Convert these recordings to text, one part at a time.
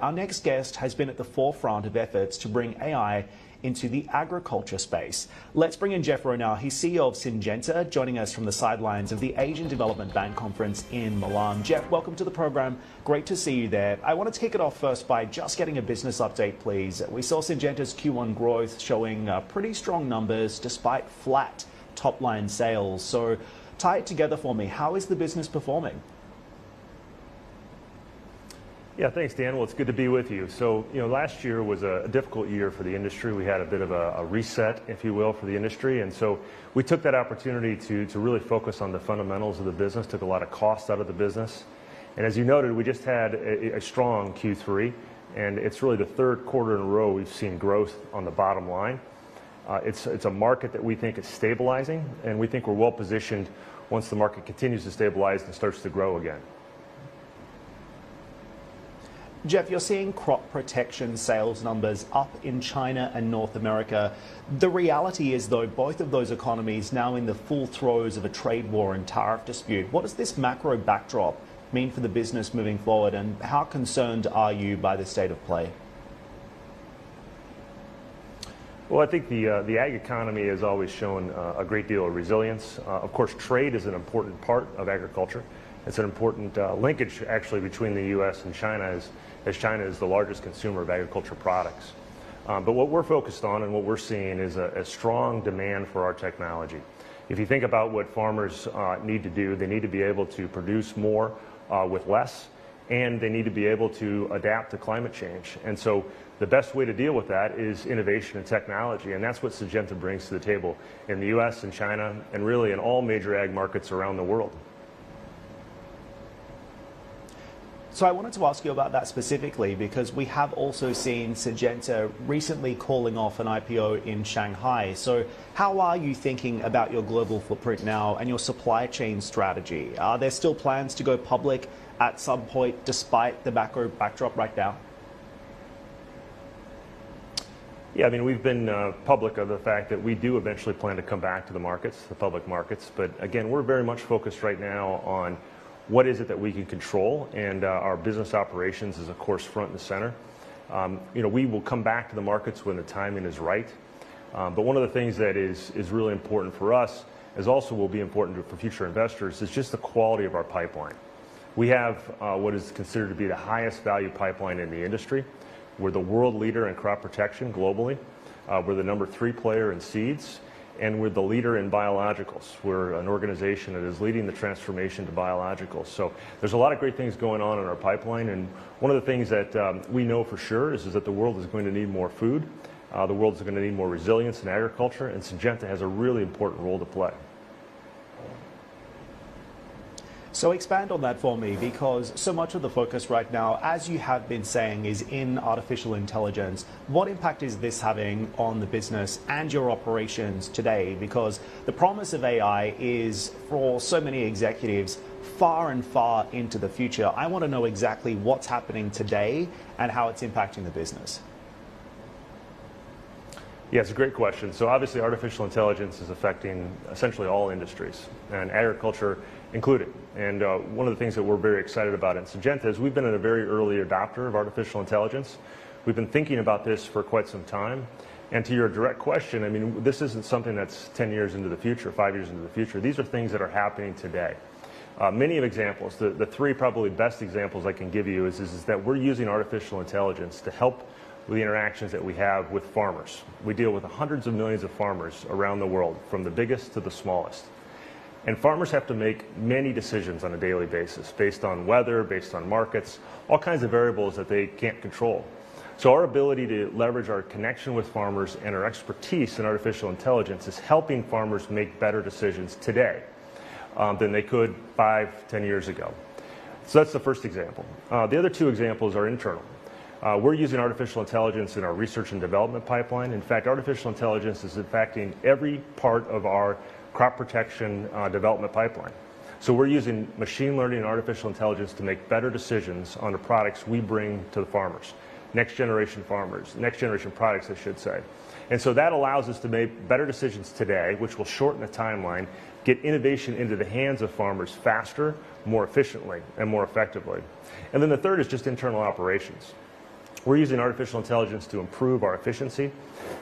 Our next guest has been at the forefront of efforts to bring AI into the agriculture space. Let's bring in Jeff Rowe now. He's CEO of Syngenta, joining us from the sidelines of the Asian Development Bank Conference in Milan. Jeff, welcome to the program. Great to see you there. I want to kick it off first by just getting a business update, please. We saw Syngenta's Q1 growth showing pretty strong numbers despite flat top-line sales. So tie it together for me. How is the business performing? Yeah, thanks, Dan. Well, it's good to be with you. So, last year was a difficult year for the industry. We had a bit of a reset, if you will, for the industry. And so we took that opportunity to really focus on the fundamentals of the business, took a lot of cost out of the business. And as you noted, we just had a strong Q3, and it's really the third quarter in a row we've seen growth on the bottom line. It's a market that we think is stabilizing, and we think we're well positioned once the market continues to stabilize and starts to grow again. Jeff, you're seeing crop protection sales numbers up in China and North America. The reality is, though, both of those economies now in the full throes of a trade war and tariff dispute. What does this macro backdrop mean for the business moving forward, and how concerned are you by the state of play? Well, I think the ag economy has always shown a great deal of resilience. Of course, trade is an important part of agriculture. It's an important linkage, actually, between the U.S. and China, as China is the largest consumer of agriculture products. But what we're focused on and what we're seeing is a strong demand for our technology. If you think about what farmers need to do, they need to be able to produce more with less, and they need to be able to adapt to climate change. And so the best way to deal with that is innovation and technology, and that's what Syngenta brings to the table in the U.S. and China, and really in all major ag markets around the world. So I wanted to ask you about that specifically because we have also seen Syngenta recently calling off an IPO in Shanghai. So how are you thinking about your global footprint now and your supply chain strategy? Are there still plans to go public at some point despite the macro backdrop right now? Yeah, I mean, we've been public of the fact that we do eventually plan to come back to the markets, the public markets. But again, we're very much focused right now on what is it that we can control, and our business operations is, of course, front and center. We will come back to the markets when the timing is right. But one of the things that is really important for us, as also will be important for future investors, is just the quality of our pipeline. We have what is considered to be the highest value pipeline in the industry. We're the world leader in crop protection globally. We're the number 3 player in seeds. And we're the leader in biologicals. We're an organization that is leading the transformation to biologicals. So there's a lot of great things going on in our pipeline. And one of the things that we know for sure is that the world is going to need more food. The world is going to need more resilience in agriculture. And Syngenta has a really important role to play. So expand on that for me, because so much of the focus right now, as you have been saying, is in artificial intelligence. What impact is this having on the business and your operations today? Because the promise of AI is, for so many executives, far and far into the future. I want to know exactly what's happening today and how it's impacting the business. Yeah, it's a great question. So obviously artificial intelligence is affecting essentially all industries, and agriculture included. And one of the things that we're very excited about in Syngenta is we've been a very early adopter of artificial intelligence. We've been thinking about this for quite some time. And to your direct question, I mean, this isn't something that's 10 years into the future, 5 years into the future. These are things that are happening today. Many of examples, the 3 probably best examples I can give you is that we're using artificial intelligence to help with the interactions that we have with farmers. We deal with hundreds of millions of farmers around the world, from the biggest to the smallest. And farmers have to make many decisions on a daily basis based on weather, based on markets, all kinds of variables that they can't control. So our ability to leverage our connection with farmers and our expertise in artificial intelligence is helping farmers make better decisions today than they could 5, 10 years ago. So that's the first example. The other 2 examples are internal. We're using artificial intelligence in our research and development pipeline. In fact, artificial intelligence is impacting every part of our crop protection development pipeline. So we're using machine learning and artificial intelligence to make better decisions on the products we bring to the farmers, next generation products, I should say. And so that allows us to make better decisions today, which will shorten the timeline, get innovation into the hands of farmers faster, more efficiently, and more effectively. And then the third is just internal operations. We're using artificial intelligence to improve our efficiency.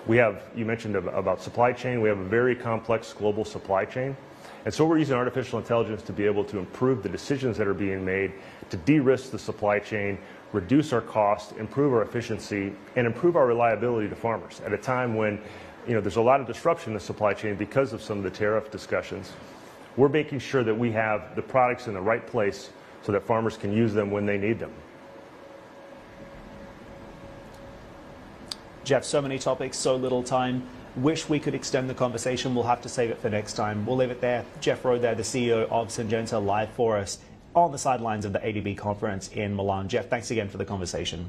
We have, you mentioned about supply chain, we have a very complex global supply chain. And so we're using artificial intelligence to be able to improve the decisions that are being made, to de-risk the supply chain, reduce our cost, improve our efficiency, and improve our reliability to farmers at a time when there's a lot of disruption in the supply chain because of some of the tariff discussions. We're making sure that we have the products in the right place so that farmers can use them when they need them. Jeff, so many topics, so little time. Wish we could extend the conversation. We'll have to save it for next time. We'll leave it there. Jeff Rowe there, the CEO of Syngenta, live for us on the sidelines of the ADB conference in Milan. Jeff, thanks again for the conversation.